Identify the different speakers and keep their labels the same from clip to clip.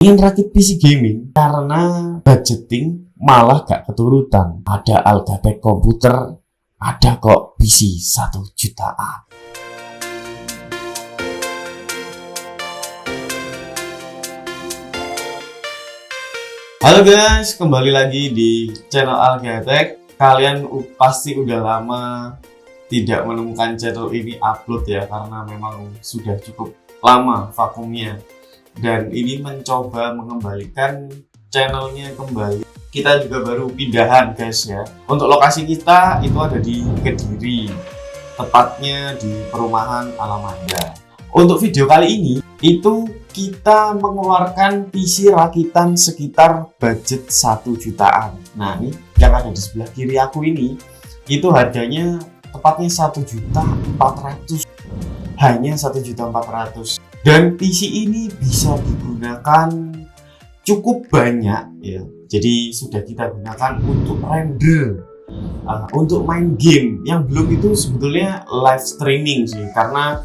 Speaker 1: Ingin rakit PC gaming karena budgeting malah gak keturutan. Ada Algatech komputer, ada kok PC 1 jutaan. Halo guys, kembali lagi di channel Algatech. Kalian pasti udah lama tidak menemukan channel ini upload ya, karena memang sudah cukup lama vakumnya. Dan ini mencoba mengembalikan channelnya kembali. Kita juga baru pindahan guys ya. Untuk lokasi kita itu ada di Kediri, tepatnya di perumahan Alamanda. Untuk video kali ini itu kita mengeluarkan PC rakitan sekitar budget 1 jutaan. Nah ini yang ada di sebelah kiri aku ini, itu harganya tepatnya 1.400.000, hanya 1.400.000. Dan PC ini bisa digunakan cukup banyak ya. Jadi sudah kita gunakan untuk render, untuk main game. Yang belum itu sebetulnya live streaming sih, karena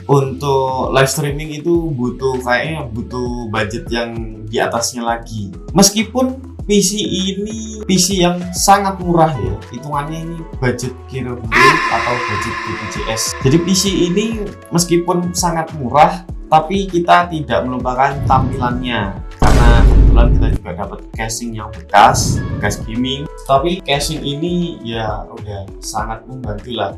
Speaker 1: untuk live streaming itu kayaknya butuh budget yang di atasnya lagi. Meskipun PC ini PC yang sangat murah ya, hitungannya ini budget Kirby atau budget BPJS. Jadi PC ini meskipun sangat murah, tapi kita tidak melupakan tampilannya, karena kebetulan kita juga dapat casing yang bekas gaming. Tapi casing ini ya udah sangat membantu lah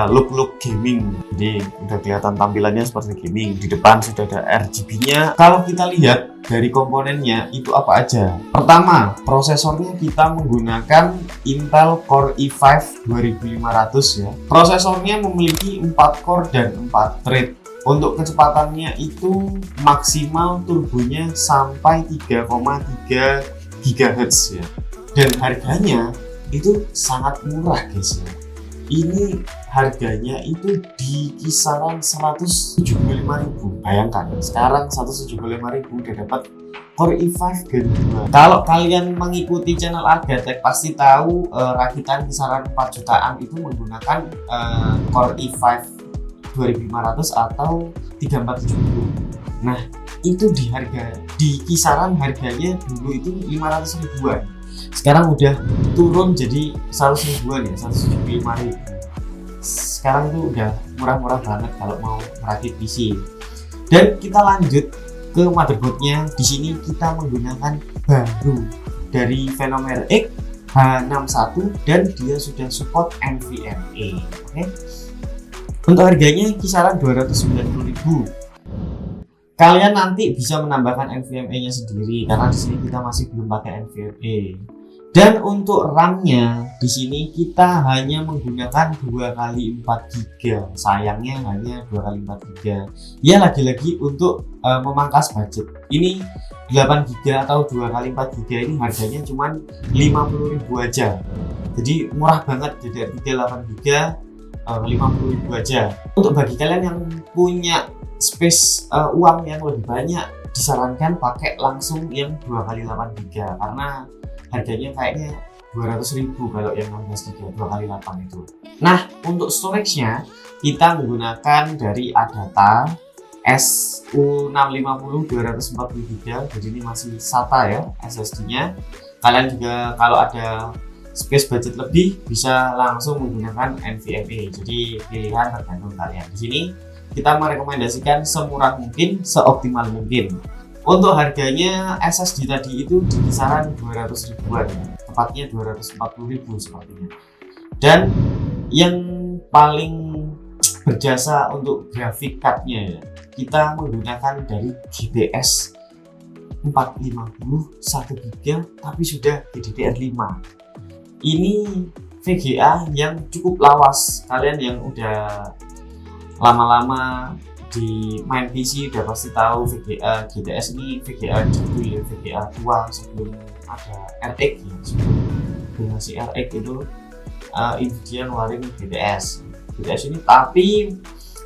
Speaker 1: look gaming. Jadi udah kelihatan tampilannya seperti gaming. Di depan sudah ada RGB-nya. Kalau kita lihat dari komponennya itu apa aja. Pertama, prosesornya kita menggunakan Intel Core i5 2500 ya. Prosesornya memiliki 4 core dan 4 thread. Untuk kecepatannya itu maksimal turbonya sampai 3,3 GHz ya. Dan harganya itu sangat murah guys ya. Ini harganya itu di kisaran 175.000. Bayangkan sekarang 175.000 udah dapat Core i5 Gen 2. Kalau kalian mengikuti channel Algatech pasti tahu rakitan kisaran 4 jutaan itu menggunakan Core i5 2500 atau 3470. Nah itu di kisaran harganya dulu itu 500 ribuan. Sekarang udah turun jadi 100 ribuan ya, 175.000. Sekarang itu udah murah-murah banget kalau mau merakit PC. Dan kita lanjut ke motherboardnya. Di sini kita menggunakan baru dari Phenomer X H61 dan dia sudah support NVMe. Oke. Untuk harganya kisaran 290.000. Kalian nanti bisa menambahkan NVMe-nya sendiri karena di sini kita masih belum pakai NVMe. Dan untuk RAM-nya di sini kita hanya menggunakan 2x4 GB. Sayangnya hanya 2x4 GB. Ya lagi-lagi untuk memangkas budget. Ini 8 GB atau 2x4 GB ini harganya cuma 50.000 aja. Jadi murah banget, DDR3 8 GB 50.000 aja. Untuk bagi kalian yang punya space uang yang lebih banyak, disarankan pakai langsung yang 2x8 GB karena harganya kayaknya 200.000 kalau yang 16 GB 2x8 itu. Nah untuk storage-nya kita menggunakan dari Adata SU650 240 GB. Jadi ini masih SATA ya SSD-nya. Kalian juga kalau ada space budget lebih bisa langsung menggunakan NVMe. Jadi pilihan tergantung kalian. Di sini kita merekomendasikan semurah mungkin, seoptimal mungkin. Untuk harganya SSD tadi itu di kisaran 200 ribuan, tepatnya 240.000 sepertinya. Dan yang paling berjasa untuk grafik card-nya ya, kita menggunakan dari GTX 450 1 GB tapi sudah DDR5. Ini VGA yang cukup lawas. Kalian yang udah lama-lama di main PC udah pasti tahu VGA GTX ini VGA jadul ya, VGA tua sebelum ada RX ya. Sebelum generasi RX itu Nvidia ngeluarin GTX ini, tapi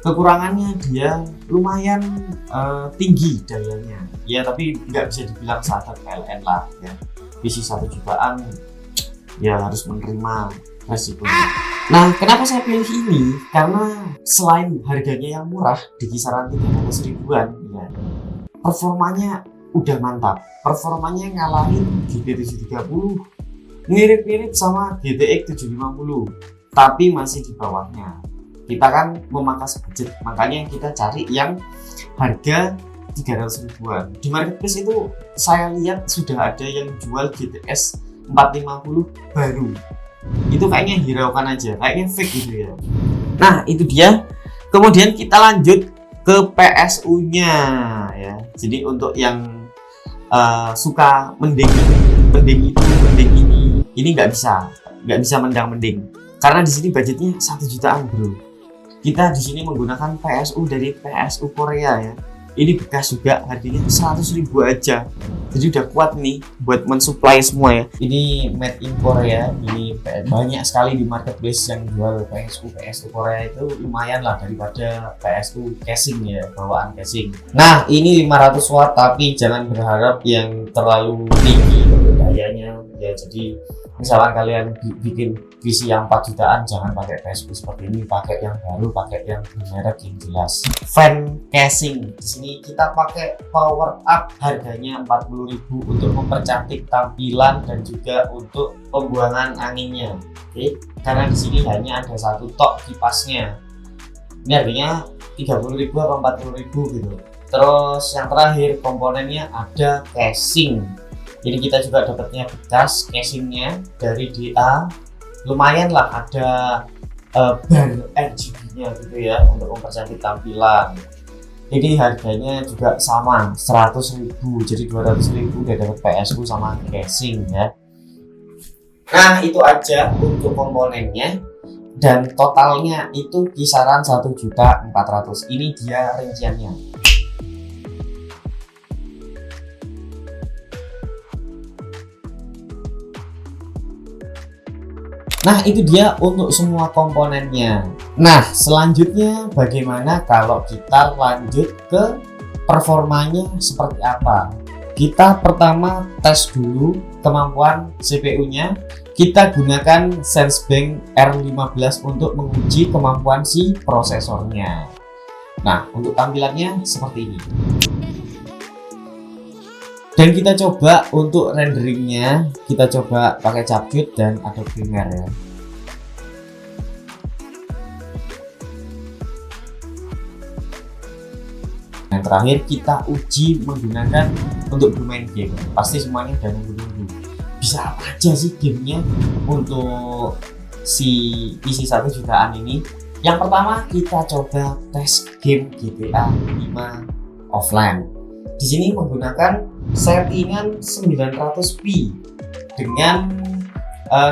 Speaker 1: kekurangannya dia lumayan tinggi dayanya ya, tapi nggak bisa dibilang standar PLN lah ya. PC 1 jutaan ya harus menerima resikonya. Nah kenapa saya pilih ini, karena selain harganya yang murah di kisaran 300 ribuan ya, performanya udah mantap, performanya ngalahin GT 730, mirip-mirip sama GTX 750, tapi masih di bawahnya. Kita kan memangkas budget, makanya kita cari yang harga 300 ribuan. Di marketplace itu saya lihat sudah ada yang jual GTS 450 baru. Itu kayaknya hiraukan aja, kayaknya fake gitu ya. Nah itu dia. Kemudian kita lanjut ke PSU-nya ya. Jadi untuk yang suka mending ini nggak bisa mending, karena di sini budgetnya 1 jutaan bro. Kita di sini menggunakan PSU dari PSU Korea ya. Ini bekas juga, harganya 100 ribu aja. Jadi udah kuat nih buat mensuplai semua ya. Ini made in Korea. Ini banyak sekali di marketplace yang jual PSU Korea, itu lumayan lah daripada PSU casing ya, bawaan casing. Nah ini 500 watt, tapi jangan berharap yang terlalu tinggi untuk dayanya ya. Jadi misalkan kalian bikin PC yang 4 jutaan, jangan pakai PSU seperti ini, pakai yang baru, pakai yang merek yang jelas. Fan casing, di sini kita pakai power up, harganya 40.000 untuk mempercantik tampilan dan juga untuk pembuangan anginnya. Oke, karena di sini hanya ada satu tok kipasnya. Ini harganya 30.000 atau 40.000 gitu. Terus yang terakhir komponennya ada casing. Jadi kita juga dapatnya bekas casingnya dari DA, lumayan lah, ada bar RGB-nya gitu ya untuk mempercantik tampilan. Ini harganya juga sama 100.000, jadi 200.000 udah dapat PSU sama casing ya. Nah itu aja untuk komponennya, dan totalnya itu kisaran 1.400.000. Ini dia rinciannya. Nah itu dia untuk semua komponennya. Nah selanjutnya bagaimana kalau kita lanjut ke performanya seperti apa? Kita pertama tes dulu kemampuan CPU nya. Kita gunakan Sensebank R15 untuk menguji kemampuan si prosesornya. Nah untuk tampilannya seperti ini. Dan kita coba untuk renderingnya, kita coba pakai Capcut dan Adobe Premiere ya. Yang terakhir kita uji menggunakan untuk bermain game. Pasti semuanya udah nunggu-nunggu, bisa apa aja sih gamenya untuk si PC 1 jutaan ini. Yang pertama kita coba tes game GTA 5 offline. Di sini menggunakan settingan 900p dengan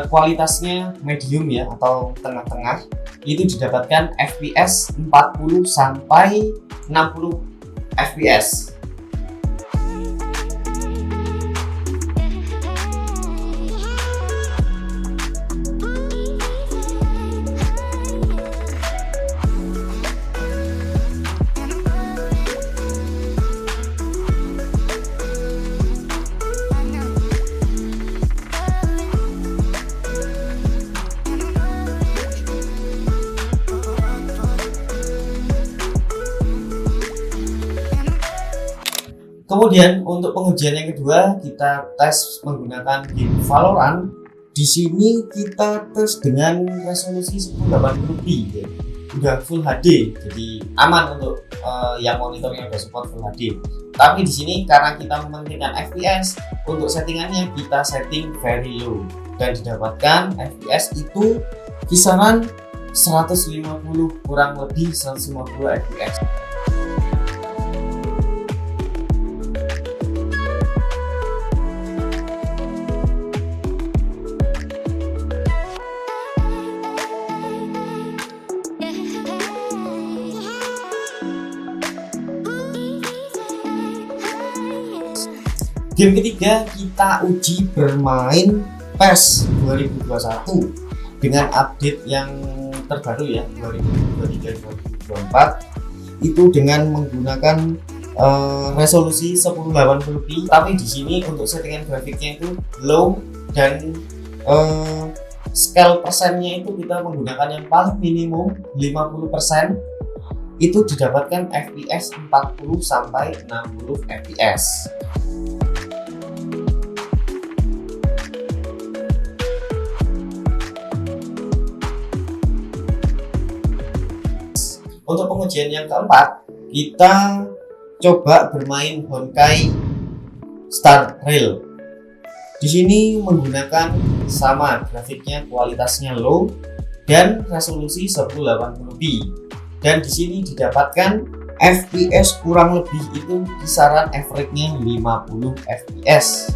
Speaker 1: kualitasnya medium ya, atau tengah-tengah. Itu didapatkan FPS 40 sampai 60 FPS. Kemudian untuk pengujian yang kedua kita tes menggunakan game Valorant. Di sini kita tes dengan resolusi 1080p ya. Udah full HD, jadi aman untuk yang monitornya udah support full HD. Tapi di sini karena kita mementingkan FPS, untuk settingannya kita setting very low dan didapatkan FPS itu kisaran 150, kurang lebih 150 FPS. Game ketiga kita uji bermain PES 2021 dengan update yang terbaru ya, 2023-2024, itu dengan menggunakan resolusi 1080p. Tapi di sini untuk settingan grafiknya itu low dan scale persennya itu kita menggunakan yang paling minimum 50%. Itu didapatkan FPS 40 sampai 60 FPS. pengujian yang keempat, kita coba bermain Honkai Star Rail. Di sini menggunakan sama grafiknya, kualitasnya low dan resolusi 1080p. Dan di sini didapatkan FPS kurang lebih itu kisaran average-nya 50 fps.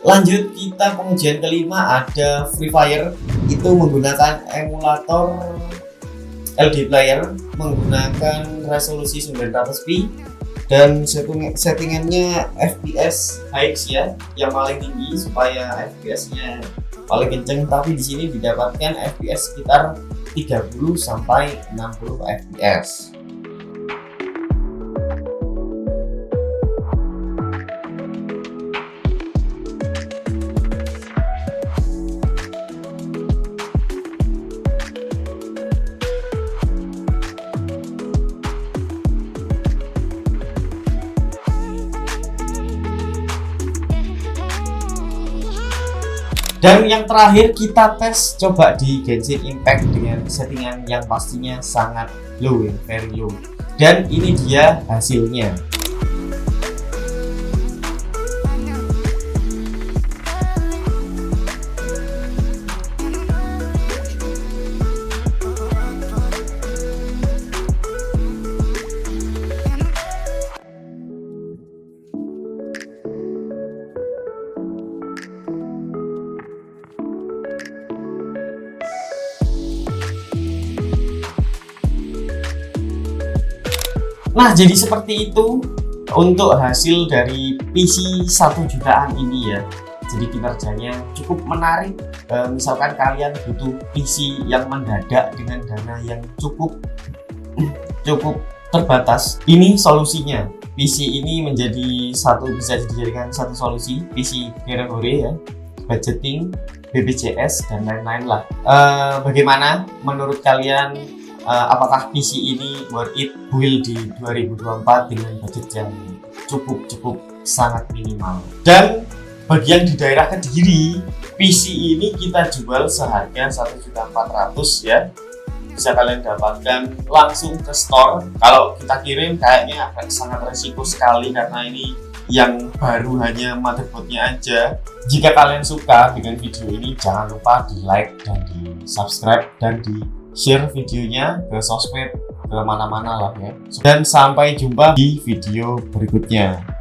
Speaker 1: Lanjut, kita pengujian kelima ada Free Fire. Itu menggunakan emulator LD player, menggunakan resolusi 900p dan settingannya FPS HX ya, yang paling tinggi supaya FPS-nya paling kenceng. Tapi di sini didapatkan FPS sekitar 30 sampai 60 FPS. Dan yang terakhir kita tes coba di Genshin Impact dengan settingan yang pastinya sangat low, very low. Dan ini dia hasilnya. Nah, jadi seperti itu untuk hasil dari PC 1 jutaan ini ya. Jadi kinerjanya cukup menarik. Misalkan kalian butuh PC yang mendadak dengan dana yang cukup terbatas, ini solusinya. PC ini bisa dijadikan satu solusi, PC hore-hore ya, budgeting, BPJS dan lain-lain lah. Bagaimana menurut kalian? Apakah PC ini worth it build di 2024 dengan budget yang cukup sangat minimal? Dan bagi yang di daerah Kediri, PC ini kita jual seharga 1.400.000 ya. Bisa kalian dapatkan langsung ke store. Kalau kita kirim kayaknya akan sangat resiko sekali karena ini yang baru hanya motherboardnya aja. Jika kalian suka dengan video ini, jangan lupa di like dan di subscribe dan di share videonya ke sosmed, ke mana-mana lah ya. Dan sampai jumpa di video berikutnya.